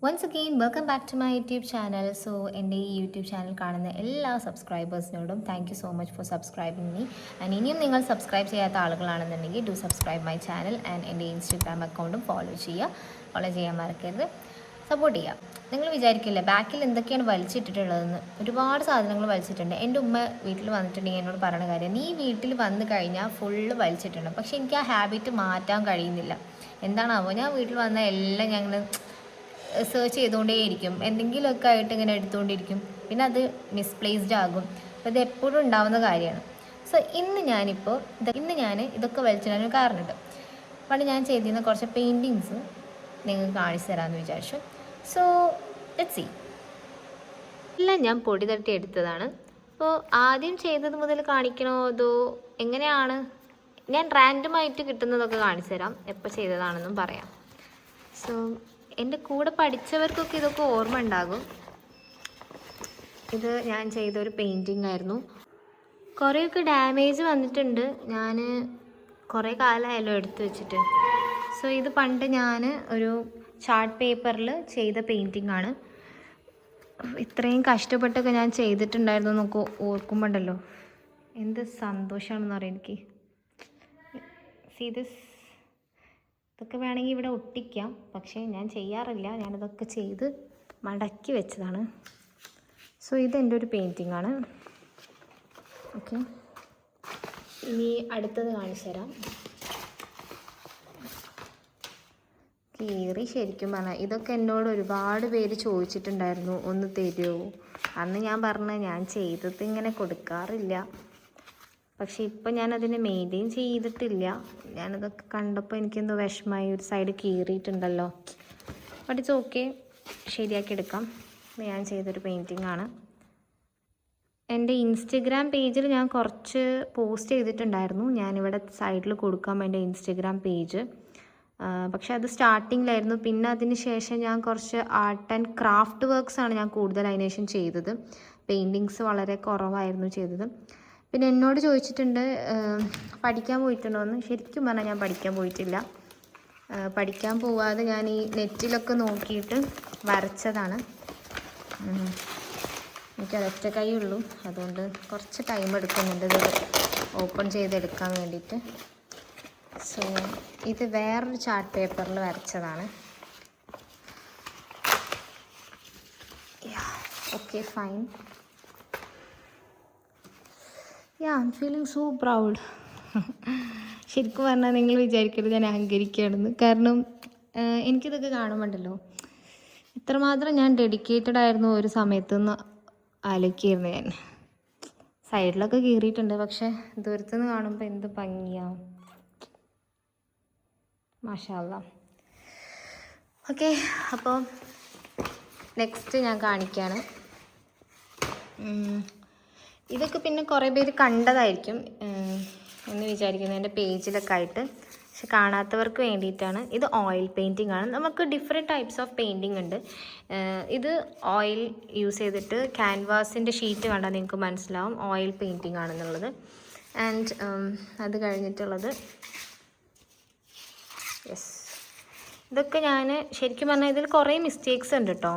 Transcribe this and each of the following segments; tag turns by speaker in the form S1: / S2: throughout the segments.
S1: Once again welcome back to my YouTube channel. So എൻ്റെ ഈ YouTube channel കാണുന്ന എല്ലാ സബ്സ്ക്രൈബേഴ്സിനോടും thank you so much for subscribing me. And ഇനിയും നിങ്ങൾ സബ്സ്ക്രൈബ് ചെയ്യാത്ത ആളുകളാണെന്നുണ്ടെങ്കിൽ do subscribe my channel and എൻ്റെ ഇൻസ്റ്റഗ്രാം അക്കൗണ്ടും ഫോളോ ചെയ്യാൻ മറക്കരുത്. സപ്പോർട്ട് ചെയ്യുക. നിങ്ങൾ വിചാരിക്കില്ല ബാക്കിൽ എന്തൊക്കെയാണ് വലിച്ചിട്ടിട്ടുള്ളതെന്ന്. ഒരുപാട് സാധനങ്ങൾ വലിച്ചിട്ടുണ്ട്. എൻ്റെ ഉമ്മ വീട്ടിൽ വന്നിട്ടുണ്ടെങ്കിൽ എന്നോട് പറയുന്ന കാര്യം, നീ വീട്ടിൽ വന്നു കഴിഞ്ഞാൽ ഫുള്ള് വലിച്ചിട്ടുണ്ട്. പക്ഷേ എനിക്ക് ആ ഹാബിറ്റ് മാറ്റാൻ കഴിയുന്നില്ല. എന്താണാവോ, ഞാൻ വീട്ടിൽ വന്നാൽ എല്ലാം ഞങ്ങൾ സെർച്ച് ചെയ്തുകൊണ്ടേയിരിക്കും, എന്തെങ്കിലുമൊക്കെ ആയിട്ട് ഇങ്ങനെ എടുത്തുകൊണ്ടിരിക്കും, പിന്നെ അത് മിസ്പ്ലേസ്ഡ് ആകും. അപ്പോൾ ഇത് എപ്പോഴും ഉണ്ടാവുന്ന കാര്യമാണ്. സോ ഇന്ന് ഞാൻ ഇതൊക്കെ വലിച്ചിടാൻ ഒരു കാരണമുണ്ട്. പണ്ട് ഞാൻ ചെയ്തിരുന്ന കുറച്ച് പെയിൻറ്റിങ്സ് നിങ്ങൾക്ക് കാണിച്ചു തരാമെന്ന് വിചാരിച്ചു. So let's see. എല്ലാം ഞാൻ പൊടി തട്ടി എടുത്തതാണ്. അപ്പോൾ ആദ്യം ചെയ്തത് മുതൽ കാണിക്കണോ അതോ എങ്ങനെയാണ്? ഞാൻ റാൻഡമായിട്ട് കിട്ടുന്നതൊക്കെ കാണിച്ചു തരാം, എപ്പോൾ ചെയ്തതാണെന്നും പറയാം. സോ എൻ്റെ കൂടെ പഠിച്ചവർക്കൊക്കെ ഇതൊക്കെ ഓർമ്മ ഉണ്ടാകും. ഇത് ഞാൻ ചെയ്തൊരു പെയിൻറ്റിങ് ആയിരുന്നു. കുറേയൊക്കെ ഡാമേജ് വന്നിട്ടുണ്ട്. ഞാൻ കുറേ കാലമായാലും എടുത്തു വെച്ചിട്ട്. സോ ഇത് പണ്ട് ഞാൻ ഒരു ചാർട്ട് പേപ്പറിൽ ചെയ്ത പെയിൻറ്റിങ് ആണ്. ഇത്രയും കഷ്ടപ്പെട്ടൊക്കെ ഞാൻ ചെയ്തിട്ടുണ്ടായിരുന്നു എന്നൊക്കെ ഓർക്കുമ്പോണ്ടല്ലോ എന്ത് സന്തോഷമാണെന്ന് അറിയാം എനിക്ക്. See this. ഇതൊക്കെ വേണമെങ്കിൽ ഇവിടെ ഒട്ടിക്കാം, പക്ഷേ ഞാൻ ചെയ്യാറില്ല. ഞാനിതൊക്കെ ചെയ്ത് മടക്കി വെച്ചതാണ്. സോ ഇതെൻ്റെ ഒരു പെയിൻറ്റിംഗ് ആണ്. ഓക്കെ, ഇനി അടുത്തത് കാണിച്ചു തരാം. കീറി ശരിക്കും പറഞ്ഞാൽ ഇതൊക്കെ എന്നോട് ഒരുപാട് പേര് ചോദിച്ചിട്ടുണ്ടായിരുന്നു, ഒന്ന് തരുമോ. അന്ന് ഞാൻ പറഞ്ഞ ഞാൻ ചെയ്തത് ഇങ്ങനെ കൊടുക്കാറില്ല, പക്ഷേ ഇപ്പം ഞാനതിനെ മെയിൻറ്റെയിൻ ചെയ്തിട്ടില്ല. ഞാനതൊക്കെ കണ്ടപ്പോൾ എനിക്കെന്തോ വിഷമമായി. ഒരു സൈഡ് കീറിയിട്ടുണ്ടല്ലോ. ബട്ട് ഇറ്റ്സ് ഓക്കെ, ശരിയാക്കി എടുക്കാം. ഞാൻ ചെയ്തൊരു പെയിൻറ്റിംഗ് ആണ്. എൻ്റെ ഇൻസ്റ്റഗ്രാം പേജിൽ ഞാൻ കുറച്ച് പോസ്റ്റ് ചെയ്തിട്ടുണ്ടായിരുന്നു. ഞാനിവിടെ സൈഡിൽ കൊടുക്കാം എൻ്റെ ഇൻസ്റ്റഗ്രാം പേജ്. പക്ഷെ അത് സ്റ്റാർട്ടിങ്ങിലായിരുന്നു. പിന്നെ അതിന് ശേഷം ഞാൻ കുറച്ച് ആർട്ട് ആൻഡ് ക്രാഫ്റ്റ് വർക്ക്സാണ് ഞാൻ കൂടുതൽ അതിന് ശേഷം ചെയ്തത്. പെയിൻറ്റിങ്സ് വളരെ കുറവായിരുന്നു ചെയ്തത്. പിന്നെ എന്നോട് ചോദിച്ചിട്ടുണ്ട് പഠിക്കാൻ പോയിട്ടുണ്ടോയെന്ന്. ശരിക്കും പറഞ്ഞാൽ ഞാൻ പഠിക്കാൻ പോയിട്ടില്ല. പഠിക്കാൻ പോവാതെ ഞാൻ ഈ നെറ്റിലൊക്കെ നോക്കിയിട്ട് വരച്ചതാണ്. എനിക്കൊരൊറ്റ കൈയുള്ളൂ, അതുകൊണ്ട് കുറച്ച് ടൈം എടുക്കുന്നുണ്ട് ഇത് ഓപ്പൺ ചെയ്തെടുക്കാൻ വേണ്ടിയിട്ട്. സോ ഇത് വേറൊരു ചാർട്ട് പേപ്പറിൽ വരച്ചതാണ്. Okay fine. I am feeling so proud. ശരിക്കും പറഞ്ഞാൽ നിങ്ങൾ വിചാരിക്കരുത് ഞാൻ അഹങ്കരിക്കുകയാണെന്ന്. കാരണം എനിക്കിതൊക്കെ കാണുമ്പോണ്ടല്ലോ എത്രമാത്രം ഞാൻ ഡെഡിക്കേറ്റഡ് ആയിരുന്നു ഒരു സമയത്തുനിന്ന് ആലോചിക്കായിരുന്നു ഞാൻ. സൈഡിലൊക്കെ കീറിയിട്ടുണ്ട്, പക്ഷേ ദൂരത്തുനിന്ന് കാണുമ്പോൾ എന്ത് ഭംഗിയാവും. മാഷാ അല്ലാഹ്. ഓക്കെ, അപ്പോൾ നെക്സ്റ്റ് ഞാൻ കാണിക്കുകയാണ്. ഇതൊക്കെ പിന്നെ കുറേ പേര് കണ്ടതായിരിക്കും എന്ന് വിചാരിക്കുന്നു എൻ്റെ പേജിലൊക്കെ ആയിട്ട്. പക്ഷെ കാണാത്തവർക്ക് വേണ്ടിയിട്ടാണ്. ഇത് ഓയിൽ പെയിൻറ്റിംഗ് ആണ്. നമുക്ക് ഡിഫറെൻറ്റ് ടൈപ്സ് ഓഫ് പെയിൻറ്റിംഗ് ഉണ്ട്. ഇത് ഓയിൽ യൂസ് ചെയ്തിട്ട് ക്യാൻവാസിൻ്റെ ഷീറ്റ് കണ്ടാൽ നിങ്ങൾക്ക് മനസ്സിലാവും ഓയിൽ പെയിൻറ്റിംഗ് ആണെന്നുള്ളത്. ആൻഡ് അത് കഴിഞ്ഞിട്ടുള്ളത് യെസ്, ഇതൊക്കെ ഞാൻ ശരിക്കും പറഞ്ഞാൽ ഇതിൽ കുറേ മിസ്റ്റേക്സ് ഉണ്ട് കേട്ടോ.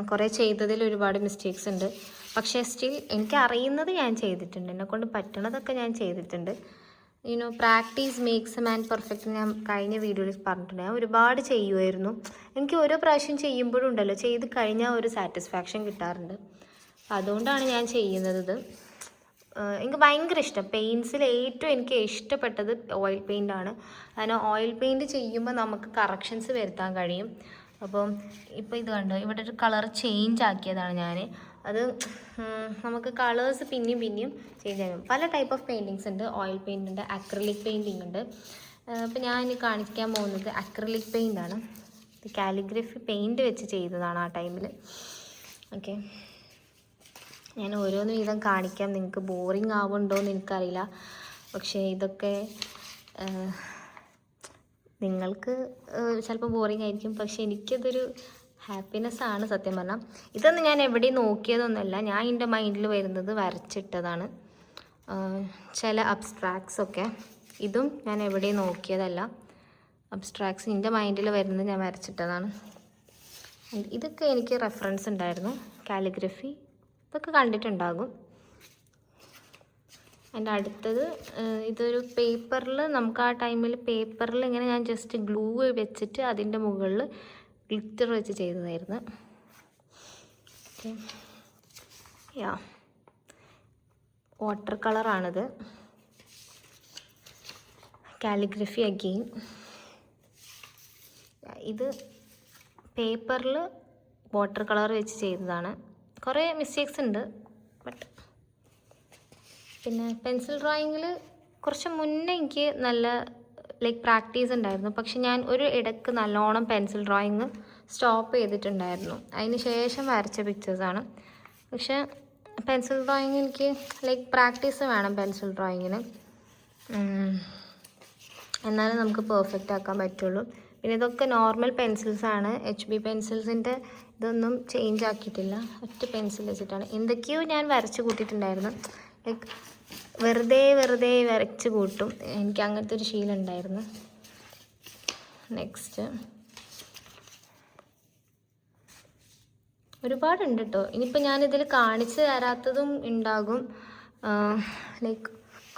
S1: കുറേ ചെയ്തതിൽ ഒരുപാട് മിസ്റ്റേക്സ് ഉണ്ട്. പക്ഷേ സ്റ്റിൽ എനിക്ക് അറിയുന്നത് ഞാൻ ചെയ്തിട്ടുണ്ട്. എന്നെക്കൊണ്ട് പറ്റണതൊക്കെ ഞാൻ ചെയ്തിട്ടുണ്ട്. Practice makes a man perfect ഞാൻ കഴിഞ്ഞ വീഡിയോയിൽ പറഞ്ഞിട്ടുണ്ട്. ഞാൻ ഒരുപാട് ചെയ്യുമായിരുന്നു. എനിക്ക് ഓരോ പ്രാവശ്യം ചെയ്യുമ്പോഴും ഉണ്ടല്ലോ, ചെയ്ത് കഴിഞ്ഞാൽ ഒരു സാറ്റിസ്ഫാക്ഷൻ കിട്ടാറുണ്ട്. അതുകൊണ്ടാണ് ഞാൻ ചെയ്യുന്നത്. എനിക്ക് ഭയങ്കര ഇഷ്ടം പെയിൻറ്റ്സിൽ ഏറ്റവും എനിക്ക് ഇഷ്ടപ്പെട്ടത് ഓയിൽ പെയിൻ്റ് ആണ്. കാരണം ഓയിൽ പെയിൻറ്റ് ചെയ്യുമ്പോൾ നമുക്ക് കറക്ഷൻസ് വരുത്താൻ കഴിയും. അപ്പം ഇപ്പോൾ ഇത് കണ്ടോ, ഇവിടെ ഒരു കളർ ചേഞ്ച് ആക്കിയതാണ് ഞാൻ. അത് നമുക്ക് കളേഴ്സ് പിന്നെയും ചേഞ്ച് ആകും. പല ടൈപ്പ് ഓഫ് പെയിൻറ്റിങ്സ് ഉണ്ട്. ഓയിൽ പെയിൻ്റ് ഉണ്ട്, അക്രിലിക് പെയിൻറ്റിങ് ഉണ്ട്. അപ്പോൾ ഞാൻ ഇനി കാണിക്കാൻ പോകുന്നത് അക്രിലിക് പെയിൻ്റ് ആണ്. ഇത് കാലിഗ്രഫി പെയിൻറ്റ് വെച്ച് ചെയ്തതാണ് ആ ടൈമിൽ. ഓക്കെ, ഞാൻ ഓരോന്ന് വീതം കാണിക്കാം. നിങ്ങൾക്ക് ബോറിങ് ആവുന്നുണ്ടോ എന്ന് എനിക്കറിയില്ല, പക്ഷേ ഇതൊക്കെ നിങ്ങൾക്ക് ചിലപ്പോൾ ബോറിങ് ആയിരിക്കും, പക്ഷേ എനിക്കതൊരു ഹാപ്പിനെസ്സാണ് സത്യം പറഞ്ഞാൽ. ഇതൊന്നും ഞാൻ എവിടെയും നോക്കിയതൊന്നുമല്ല, ഞാൻ എൻ്റെ മൈൻഡിൽ വരുന്നത് വരച്ചിട്ടതാണ്. ചില അബ്സ്ട്രാക്ട്സൊക്കെ ഇതും ഞാൻ എവിടെയും നോക്കിയതല്ല. അബ്സ്ട്രാക്ട്സ് എൻ്റെ മൈൻഡിൽ വരുന്നത് ഞാൻ വരച്ചിട്ടതാണ്. ഇതൊക്കെ എനിക്ക് റെഫറൻസ് ഉണ്ടായിരുന്നു. കാലിഗ്രഫി ഇതൊക്കെ കണ്ടിട്ടുണ്ടാകും. അതിൻ്റെ അടുത്തത് ഇതൊരു പേപ്പറിൽ, നമുക്ക് ആ ടൈമിൽ പേപ്പറിൽ ഇങ്ങനെ ഞാൻ ജസ്റ്റ് ഗ്ലൂ വെച്ചിട്ട് അതിൻ്റെ മുകളിൽ ഗ്ലിറ്റർ വെച്ച് ചെയ്തതായിരുന്നു. ഓക്കെ, യാ വാട്ടർ കളറാണിത്. Calligraphy again. ഇത് പേപ്പറിൽ വാട്ടർ കളർ വെച്ച് ചെയ്തതാണ്. കുറേ മിസ്റ്റേക്സ് ഉണ്ട്, ബട്ട് പിന്നെ പെൻസിൽ ഡ്രോയിങ്ങിൽ കുറച്ച് മുന്നേ എനിക്ക് നല്ല പ്രാക്ടീസ് ഉണ്ടായിരുന്നു. പക്ഷെ ഞാൻ ഒരു ഇടയ്ക്ക് നല്ലോണം പെൻസിൽ ഡ്രോയിങ് സ്റ്റോപ്പ് ചെയ്തിട്ടുണ്ടായിരുന്നു. അതിന് ശേഷം വരച്ച പിക്ചേഴ്സാണ്. പക്ഷെ പെൻസിൽ ഡ്രോയിങ് എനിക്ക് പ്രാക്ടീസ് വേണം പെൻസിൽ ഡ്രോയിങ്ങിന്, എന്നാലും നമുക്ക് പെർഫെക്റ്റ് ആക്കാൻ പറ്റുള്ളൂ. പിന്നെ ഇതൊക്കെ നോർമൽ പെൻസിൽസാണ്. HB പെൻസിൽസിൻ്റെ ഇതൊന്നും ചേഞ്ച് ആക്കിയിട്ടില്ല. ഒറ്റ പെൻസിൽ വെച്ചിട്ടാണ്. എന്തൊക്കെയോ ഞാൻ വരച്ച് കൂട്ടിയിട്ടുണ്ടായിരുന്നു. വെറുതെ വരച്ച് കൂട്ടും. എനിക്ക് അങ്ങനത്തെ ഒരു ശീലം ഉണ്ടായിരുന്നു. നെക്സ്റ്റ് ഒരുപാടുണ്ട് കേട്ടോ. ഇനിയിപ്പോൾ ഞാനിതിൽ കാണിച്ച് തരാത്തതും ഉണ്ടാകും.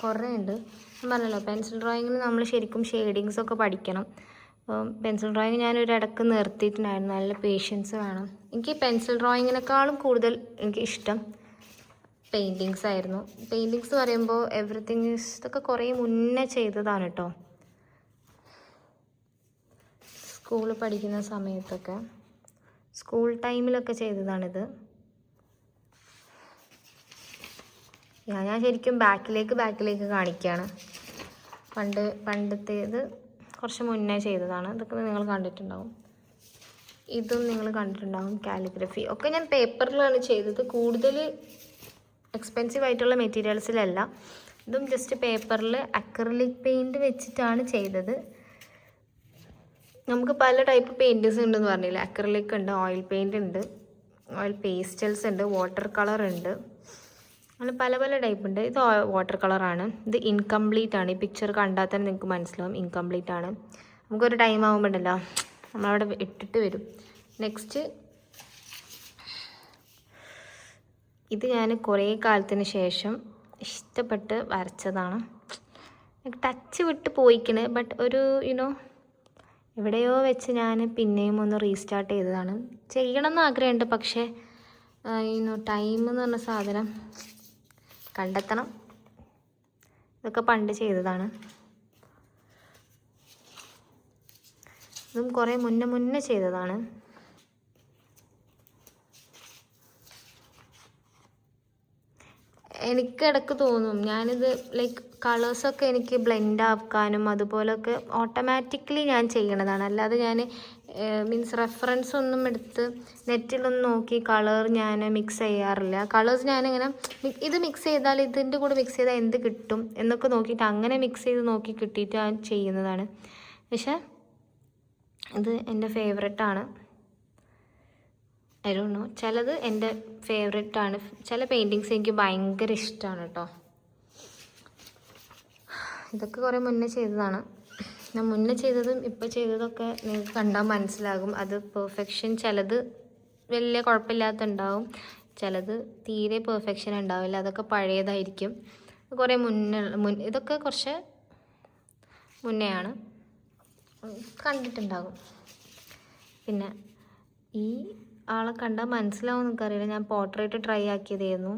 S1: കുറേ ഉണ്ട്. ഞാൻ പറഞ്ഞല്ലോ, പെൻസിൽ ഡ്രോയിങ്ങിന് നമ്മൾ ശരിക്കും ഷെയ്ഡിങ്സൊക്കെ പഠിക്കണം. പെൻസിൽ ഡ്രോയിങ് ഞാനൊരു ഇടയ്ക്ക് നിർത്തിയിട്ടുണ്ടായിരുന്നു. നല്ല പേഷ്യൻസ് വേണം. എനിക്ക് പെൻസിൽ ഡ്രോയിങ്ങിനേക്കാളും കൂടുതൽ എനിക്ക് ഇഷ്ടം പെയിൻറ്റിങ്സ് ആയിരുന്നു. പെയിൻറ്റിങ്സ് പറയുമ്പോൾ എവറിത്തിങ് ഇതൊക്കെ കുറേ മുന്നേ ചെയ്തതാണ് കേട്ടോ. സ്കൂളിൽ പഠിക്കുന്ന സമയത്തൊക്കെ, സ്കൂൾ ടൈമിലൊക്കെ ചെയ്തതാണിത്. ഞാൻ ശരിക്കും ബാക്കിലേക്ക് കാണിക്കുകയാണ്. പണ്ടത്തേത് കുറച്ച് മുന്നേ ചെയ്തതാണ്. ഇതൊക്കെ നിങ്ങൾ കണ്ടിട്ടുണ്ടാവും. ഇതും നിങ്ങൾ കണ്ടിട്ടുണ്ടാവും. കാലിഗ്രഫി ഒക്കെ ഞാൻ പേപ്പറിലാണ് ചെയ്തത്. കൂടുതൽ എക്സ്പെൻസീവ് ആയിട്ടുള്ള മെറ്റീരിയൽസിലല്ല. ഇതും ജസ്റ്റ് പേപ്പറിൽ അക്രിലിക് പെയിൻറ്റ് വെച്ചിട്ടാണ് ചെയ്തത്. നമുക്ക് പല ടൈപ്പ് പെയിൻറ്റ്സ് ഉണ്ടെന്ന് പറഞ്ഞില്ല. അക്രിലിക് ഉണ്ട്, ഓയിൽ പെയിൻറ്റ് ഉണ്ട്, ഓയിൽ പേസ്റ്റൽസ് ഉണ്ട്, വാട്ടർ കളർ ഉണ്ട്, അങ്ങനെ പല ടൈപ്പ് ഉണ്ട്. ഇത് വാട്ടർ കളറാണ്. ഇത് ഇൻകംപ്ലീറ്റ് ആണ്. ഈ പിക്ചർ കണ്ടാൽ തന്നെ നിങ്ങൾക്ക് മനസ്സിലാവും ഇൻകംപ്ലീറ്റ് ആണ്. നമുക്കൊരു ടൈം ആകുമ്പോഴല്ലോ നമ്മളവിടെ ഇട്ടിട്ട് വരും. നെക്സ്റ്റ് ഇത് ഞാൻ കുറേ കാലത്തിന് ശേഷം ഇഷ്ടപ്പെട്ട് വരച്ചതാണ്. ടച്ച് വിട്ട് പോയിക്കണ്, ബട്ട് ഒരു എവിടെയോ വെച്ച് ഞാൻ പിന്നെയും ഒന്ന് റീസ്റ്റാർട്ട് ചെയ്തതാണ്. ചെയ്യണമെന്ന് ആഗ്രഹമുണ്ട്, പക്ഷേ ടൈം എന്ന് പറഞ്ഞ സാധനം കണ്ടെത്തണം. ഇതൊക്കെ പണ്ട് ചെയ്തതാണ്. ഇതും കുറേ മുന്നേ ചെയ്തതാണ്. എനിക്കിടക്ക് തോന്നും ഞാനിത് കളേഴ്സൊക്കെ എനിക്ക് ബ്ലെൻഡ് ആക്കാനും അതുപോലൊക്കെ ഓട്ടോമാറ്റിക്കലി ഞാൻ ചെയ്യണതാണ്. അല്ലാതെ ഞാൻ മീൻസ് റെഫറൻസ് ഒന്നും എടുത്ത് നെറ്റിലൊന്നും നോക്കി കളർ ഞാൻ മിക്സ് ചെയ്യാറില്ല. കളേഴ്സ് ഞാനിങ്ങനെ ഇത് മിക്സ് ചെയ്താൽ ഇതിൻ്റെ കൂടെ മിക്സ് ചെയ്താൽ എന്ത് കിട്ടും എന്നൊക്കെ നോക്കിയിട്ട് അങ്ങനെ മിക്സ് ചെയ്ത് നോക്കി കിട്ടിയിട്ട് ഞാൻ ചെയ്യുന്നതാണ്. പക്ഷേ ഇത് എൻ്റെ ഫേവറേറ്റാണ്. ഐ ഡോണ്ട് നോ, ചിലത് എൻ്റെ ഫേവറേറ്റാണ്. ചില പെയിൻറ്റിങ്സ് എനിക്ക് ഭയങ്കര ഇഷ്ടമാണ് കേട്ടോ. ഇതൊക്കെ കുറേ മുന്നേ ചെയ്തതാണ്. ഞാൻ മുന്നേ ചെയ്തതും ഇപ്പോൾ ചെയ്തതൊക്കെ നിങ്ങൾക്ക് കണ്ടാൽ മനസ്സിലാകും. അത് പെർഫെക്ഷൻ ചിലത് വലിയ കുഴപ്പമില്ലാത്തുണ്ടാവും, ചിലത് തീരെ പെർഫെക്ഷൻ ഉണ്ടാവില്ല. അതൊക്കെ പഴയതായിരിക്കും. കുറേ ഇതൊക്കെ കുറച്ച് മുന്നെയാണ്, കണ്ടിട്ടുണ്ടാകും. പിന്നെ ഈ ആളെ കണ്ടാൽ മനസ്സിലാവും എനിക്കറിയില്ല. ഞാൻ പോർട്രേറ്റ് ട്രൈ ആക്കിയതായിരുന്നു.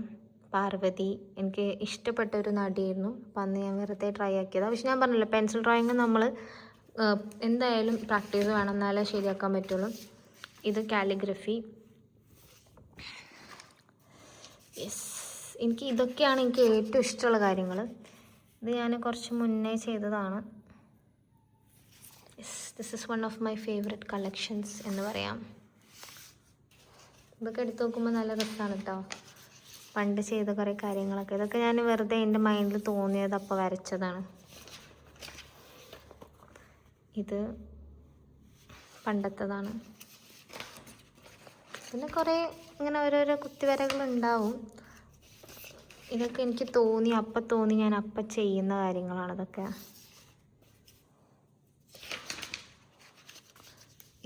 S1: പാർവതി എനിക്ക് ഇഷ്ടപ്പെട്ട ഒരു നടിയായിരുന്നു. അപ്പം അന്ന് ഞാൻ വെറുതെ ട്രൈ ആക്കിയതാണ്. പക്ഷെ ഞാൻ പറഞ്ഞില്ല, പെൻസിൽ ഡ്രോയിങ് നമ്മൾ എന്തായാലും പ്രാക്ടീസ് വേണം, എന്നാലേ ശരിയാക്കാൻ പറ്റുള്ളൂ. ഇത് കാലിഗ്രഫി. യെസ്, എനിക്ക് ഇതൊക്കെയാണ് എനിക്ക് ഏറ്റവും ഇഷ്ടമുള്ള കാര്യങ്ങൾ. ഇത് ഞാൻ കുറച്ച് മുന്നേ ചെയ്തതാണ്. Yes, this is one of my favourite collections എന്ന് പറയാം. ഇതൊക്കെ എടുത്ത് നോക്കുമ്പോൾ നല്ല രസമാണ് കേട്ടോ. പണ്ട് ചെയ്ത കുറേ കാര്യങ്ങളൊക്കെ, ഇതൊക്കെ ഞാൻ വെറുതെ എൻ്റെ മൈൻഡിൽ തോന്നിയത് അപ്പോൾ വരച്ചതാണ്. ഇത് പണ്ടത്തേതാണ്. പിന്നെ കുറേ ഇങ്ങനെ ഓരോരോ കുത്തിവരകളുണ്ടാവും. ഇതൊക്കെ എനിക്ക് തോന്നി ഞാൻ അപ്പം ചെയ്യുന്ന കാര്യങ്ങളാണ് ഇതൊക്കെ.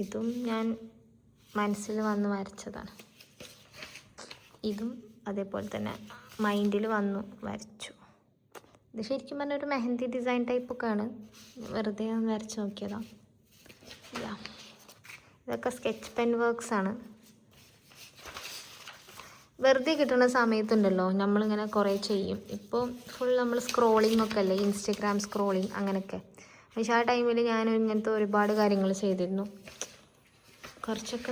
S1: ഇതും ഞാൻ മനസ്സിൽ വന്ന് വരച്ചതാണ്. ഇതും അതേപോലെ തന്നെ മൈൻഡിൽ വന്നു വരച്ചു. ഇത് ശരിക്കും പറഞ്ഞാൽ ഒരു മെഹന്തി ഡിസൈൻ ടൈപ്പൊക്കെയാണ്. വെറുതെ ഒന്ന് വരച്ച് നോക്കിയതാണ്. ഇതൊക്കെ സ്കെച്ച് പെൻ വർക്ക്സ് ആണ്. വെറുതെ കിട്ടുന്ന സമയത്തുണ്ടല്ലോ നമ്മളിങ്ങനെ കുറേ ചെയ്യും. ഇപ്പോൾ ഫുൾ നമ്മൾ സ്ക്രോളിംഗ് ഒക്കെ അല്ലേ, ഇൻസ്റ്റഗ്രാം സ്ക്രോളിങ് അങ്ങനെയൊക്കെ. പക്ഷേ ആ ടൈമിൽ ഞാൻ ഇങ്ങനത്തെ ഒരുപാട് കാര്യങ്ങൾ ചെയ്തിരുന്നു. കുറച്ചൊക്കെ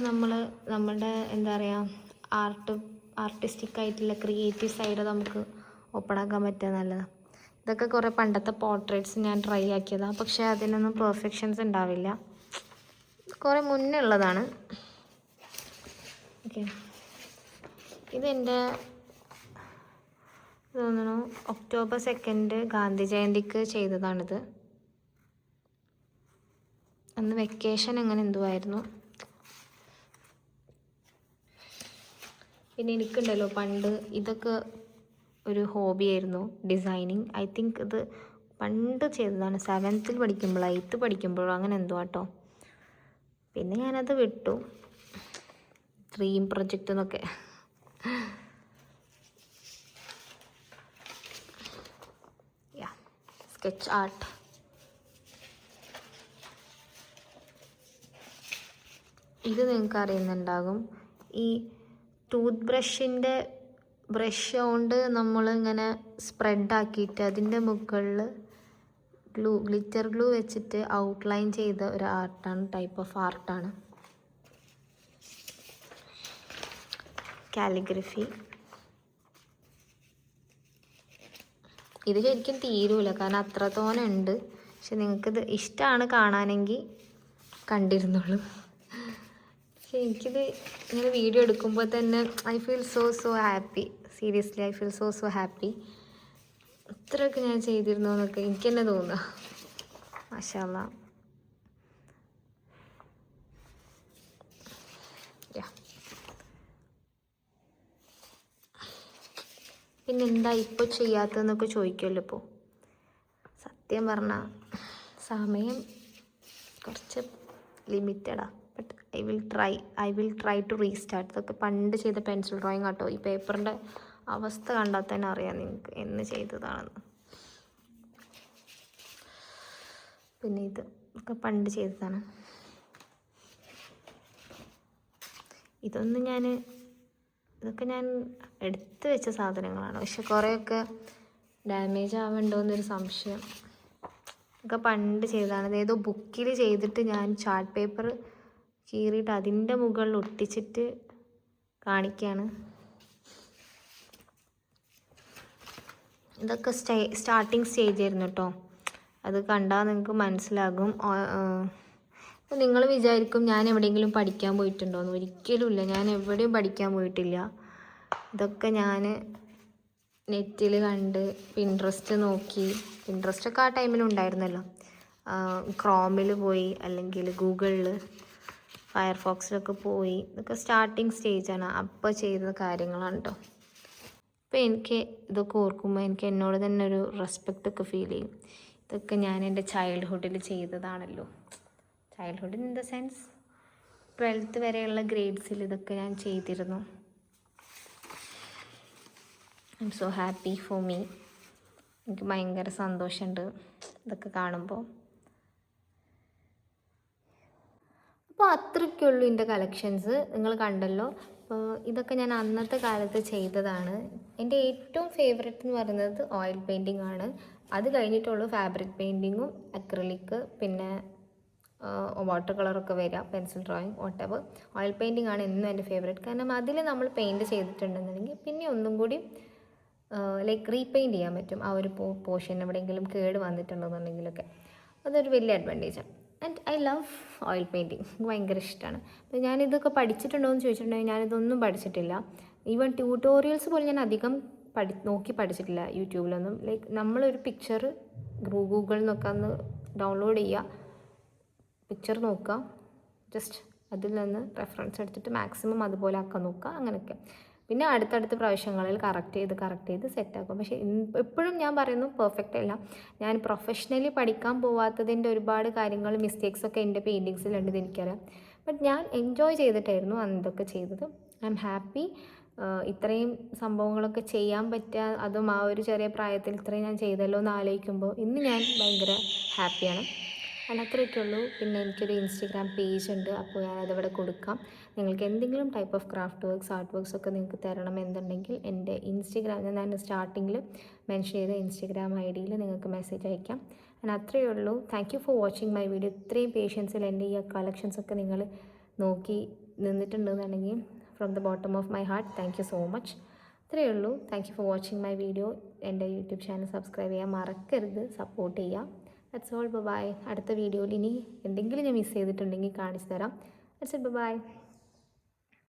S1: നമ്മളുടെ എന്താ പറയുക, ആർട്ടിസ്റ്റിക് ആയിട്ടുള്ള ക്രിയേറ്റീവ് സൈഡ് നമുക്ക് ഓപ്പൺ ആക്കാൻ പറ്റുക നല്ലതാണ്. ഇതൊക്കെ കുറേ പണ്ടത്തെ പോർട്രേറ്റ്സ് ഞാൻ ട്രൈ ആക്കിയതാണ്. പക്ഷേ അതിനൊന്നും പെർഫെക്ഷൻസ് ഉണ്ടാവില്ല. കുറേ മുന്നേ ഉള്ളതാണ്. ഓക്കെ, ഇതെൻ്റെ തോന്നുന്നു ഒക്ടോബർ 2 ഗാന്ധി ജയന്തിക്ക് ചെയ്തതാണിത്. അന്ന് വെക്കേഷൻ അങ്ങനെ എന്തോ ആയിരുന്നു. പിന്നെ എനിക്കുണ്ടല്ലോ പണ്ട് ഇതൊക്കെ ഒരു ഹോബിയായിരുന്നു, ഡിസൈനിങ്. ഐ തിങ്ക് ഇത് പണ്ട് ചെയ്തതാണ്, 7th പഠിക്കുമ്പോഴോ 8th പഠിക്കുമ്പോഴോ അങ്ങനെ എന്തോ കേട്ടോ. പിന്നെ ഞാനത് വിട്ടു, ഡ്രീം പ്രൊജക്റ്റ് എന്നൊക്കെ. Sketch art. ഇത് നിങ്ങൾക്ക് അറിയുന്നുണ്ടാകും, ഈ ടൂത്ത് ബ്രഷിൻ്റെ ബ്രഷ് കൊണ്ട് നമ്മളിങ്ങനെ സ്പ്രെഡാക്കിയിട്ട് അതിൻ്റെ മുകളിൽ ഗ്ലിറ്റർ ഗ്ലൂ വെച്ചിട്ട് ഔട്ട്ലൈൻ ചെയ്ത ഒരു ആർട്ടാണ്, ടൈപ്പ് ഓഫ് ആർട്ടാണ് കാലിഗ്രഫി. ഇത് ശരിക്കും തീരൂല, കാരണം അത്രത്തോനെ ഉണ്ട്. പക്ഷെ നിങ്ങൾക്കിത് ഇഷ്ടമാണ് കാണാനെങ്കിൽ കണ്ടിരുന്നുള്ളൂ. പക്ഷെ എനിക്കിത് ഇങ്ങനെ വീഡിയോ എടുക്കുമ്പോൾ തന്നെ I feel so happy. Seriously I feel so happy. ഇത്രയൊക്കെ ഞാൻ ചെയ്തിരുന്നു എന്നൊക്കെ എനിക്ക് തന്നെ തോന്നുക. മാഷാ അല്ലാഹ്. പിന്നെന്താ ഇപ്പോൾ ചെയ്യാത്തതെന്നൊക്കെ ചോദിക്കുമല്ലോ. ഇപ്പോൾ സത്യം പറഞ്ഞാൽ സമയം കുറച്ച് ലിമിറ്റഡാണ്. But I will try to restart. ഇതൊക്കെ പണ്ട് ചെയ്ത പെൻസിൽ ഡ്രോയിങ് കേട്ടോ. ഈ പേപ്പറിൻ്റെ അവസ്ഥ കണ്ടാൽ തന്നെ അറിയാം നിങ്ങൾക്ക് എന്ന് ചെയ്തതാണെന്ന്. പിന്നെ ഇതൊക്കെ പണ്ട് ചെയ്തതാണ്. ഇതൊക്കെ ഞാൻ എടുത്ത് വെച്ച സാധനങ്ങളാണ്. പക്ഷെ കുറേയൊക്കെ ഡാമേജ് ആവുന്നുണ്ടോയെന്നൊരു സംശയം. ഇതൊക്കെ പണ്ട് ചെയ്തതാണ്. ഏതോ ബുക്കിൽ ചെയ്തിട്ട് ഞാൻ ചാർട്ട് പേപ്പർ കീറിയിട്ട് അതിൻ്റെ മുകളിൽ ഒട്ടിച്ചിട്ട് കാണിക്കുകയാണ്. ഇതൊക്കെ സ്റ്റാർട്ടിങ് സ്റ്റേജ് ആയിരുന്നു കേട്ടോ. അത് കണ്ടാൽ നിങ്ങൾക്ക് മനസ്സിലാകും. അപ്പോൾ നിങ്ങൾ വിചാരിക്കും ഞാൻ എവിടെയെങ്കിലും പഠിക്കാൻ പോയിട്ടുണ്ടോയെന്ന്. ഒരിക്കലുമില്ല, ഞാൻ എവിടെയും പഠിക്കാൻ പോയിട്ടില്ല. ഇതൊക്കെ ഞാൻ നെറ്റിൽ കണ്ട് പിൻട്രസ്റ്റ് നോക്കി. പിൻട്രസ്റ്റൊക്കെ ആ ടൈമിലുണ്ടായിരുന്നല്ലോ. ക്രോമിൽ പോയി അല്ലെങ്കിൽ ഗൂഗിളിൽ ഫയർഫോക്സിലൊക്കെ പോയി. ഇതൊക്കെ സ്റ്റാർട്ടിങ് സ്റ്റേജാണ്, അപ്പോൾ ചെയ്ത കാര്യങ്ങളാണ് കേട്ടോ. അപ്പോൾ എനിക്ക് ഇതൊക്കെ ഓർക്കുമ്പോൾ എനിക്ക് എന്നോട് തന്നെ ഒരു റെസ്പെക്റ്റൊക്കെ ഫീൽ ചെയ്യും. ഇതൊക്കെ ഞാൻ എൻ്റെ ചൈൽഡ്ഹുഡിൽ ചെയ്തതാണല്ലോ. Childhood in the sense 12th വരെയുള്ള ഗ്രേഡ്സിൽ ഇതൊക്കെ ഞാൻ ചെയ്തിരുന്നു. I am so happy for me. എനിക്ക് ഭയങ്കര സന്തോഷമുണ്ട് ഇതൊക്കെ കാണുമ്പോൾ. അപ്പോൾ അത്രയ്ക്കുള്ളൂ എൻ്റെ കളക്ഷൻസ്. നിങ്ങൾ കണ്ടല്ലോ. അപ്പോൾ ഇതൊക്കെ ഞാൻ അന്നത്തെ കാലത്ത് ചെയ്തതാണ്. എൻ്റെ ഏറ്റവും ഫേവറേറ്റ് എന്ന് പറയുന്നത് ഓയിൽ പെയിൻറ്റിംഗ് ആണ്. അത് കഴിഞ്ഞിട്ടുള്ളൂ ഫാബ്രിക് പെയിൻറ്റിങ്ങും അക്രിലിക്ക്, പിന്നെ വാട്ടർ കളറൊക്കെ വരിക, pencil drawing, whatever. Oil painting ആണ് എന്നും എൻ്റെ ഫേവറേറ്റ്. കാരണം അതിൽ നമ്മൾ പെയിൻറ്റ് ചെയ്തിട്ടുണ്ടെന്നുണ്ടെങ്കിൽ പിന്നെ ഒന്നും കൂടി ലൈക്ക് റീപെയിൻറ്റ് ചെയ്യാൻ പറ്റും. ആ ഒരു പോർഷൻ എവിടെയെങ്കിലും കേട് വന്നിട്ടുണ്ടെന്നുണ്ടെങ്കിലൊക്കെ അതൊരു വലിയ അഡ്വാൻറ്റേജാണ്. And I love oil painting. ഭയങ്കര ഇഷ്ടമാണ്. അപ്പോൾ ഞാനിതൊക്കെ പഠിച്ചിട്ടുണ്ടോ എന്ന് ചോദിച്ചിട്ടുണ്ടെങ്കിൽ ഞാനിതൊന്നും പഠിച്ചിട്ടില്ല. ഈവൻ ട്യൂട്ടോറിയൽസ് പോലും ഞാൻ അധികം നോക്കി പഠിച്ചിട്ടില്ല യൂട്യൂബിലൊന്നും. ലൈക്ക് നമ്മളൊരു പിക്ചർ ഗൂഗിളിൽ നിന്നൊക്കെ ഒന്ന് ഡൗൺലോഡ് ചെയ്യുക, പിക്ചർ നോക്കുക, ജസ്റ്റ് അതിൽ നിന്ന് റെഫറൻസ് എടുത്തിട്ട് മാക്സിമം അതുപോലെ ആക്കാൻ നോക്കുക, അങ്ങനെയൊക്കെ. പിന്നെ അടുത്തടുത്ത പ്രാവശ്യങ്ങളിൽ കറക്റ്റ് ചെയ്ത് സെറ്റാക്കും. പക്ഷേ എപ്പോഴും ഞാൻ പറയുന്നു പെർഫെക്റ്റ് അല്ല. ഞാൻ പ്രൊഫഷണലി പഠിക്കാൻ പോവാത്തതിൻ്റെ ഒരുപാട് കാര്യങ്ങൾ മിസ്റ്റേക്സൊക്കെ എൻ്റെ പെയിൻറ്റിങ്സിലുണ്ടെന്ന് എനിക്കറിയാം. ബട്ട് ഞാൻ എൻജോയ് ചെയ്തിട്ടായിരുന്നു അന്ന് ഇതൊക്കെ ചെയ്തത്. I am happy. ഇത്രയും സംഭവങ്ങളൊക്കെ ചെയ്യാൻ പറ്റുക, അതും ആ ഒരു ചെറിയ പ്രായത്തിൽ ഇത്രയും ഞാൻ ചെയ്തല്ലോ എന്ന് ആലോചിക്കുമ്പോൾ ഇന്ന് ഞാൻ ഭയങ്കര ഹാപ്പിയാണ്. ആൻഡ് അത്രയൊക്കെ ഉള്ളൂ. പിന്നെ എനിക്കൊരു ഇൻസ്റ്റഗ്രാം പേജ് ഉണ്ട്, അപ്പോൾ ഞാനതവിടെ കൊടുക്കാം. നിങ്ങൾക്ക് എന്തെങ്കിലും type of craft works, art works ഒക്കെ നിങ്ങൾക്ക് തരണമെന്നുണ്ടെങ്കിൽ എൻ്റെ ഇൻസ്റ്റഗ്രാം, ഞാൻ സ്റ്റാർട്ടിങ്ങിൽ മെൻഷൻ ചെയ്ത ഇൻസ്റ്റഗ്രാം ID-യിൽ നിങ്ങൾക്ക് മെസ്സേജ് അയക്കാം. ആൻഡ് അത്രയേ ഉള്ളൂ. Thank you for watching my video. ഇത്രയും പേഷ്യൻസിൽ എൻ്റെ ഈ കളക്ഷൻസൊക്കെ നിങ്ങൾ നോക്കി നിന്നിട്ടുണ്ടെന്നുണ്ടെങ്കിൽ from the bottom of my heart thank you so much. ഇത്രയേ ഉള്ളൂ. Thank you for watching my video. എൻ്റെ യൂട്യൂബ് ചാനൽ സബ്സ്ക്രൈബ് ചെയ്യാൻ മറക്കരുത്, സപ്പോർട്ട് ചെയ്യുക. That's all. ബൈ. അടുത്ത വീഡിയോയിൽ ഇനി എന്തെങ്കിലും ഞാൻ മിസ് ചെയ്തിട്ടുണ്ടെങ്കിൽ കാണിച്ചു തരാം. That's it. ബൈ.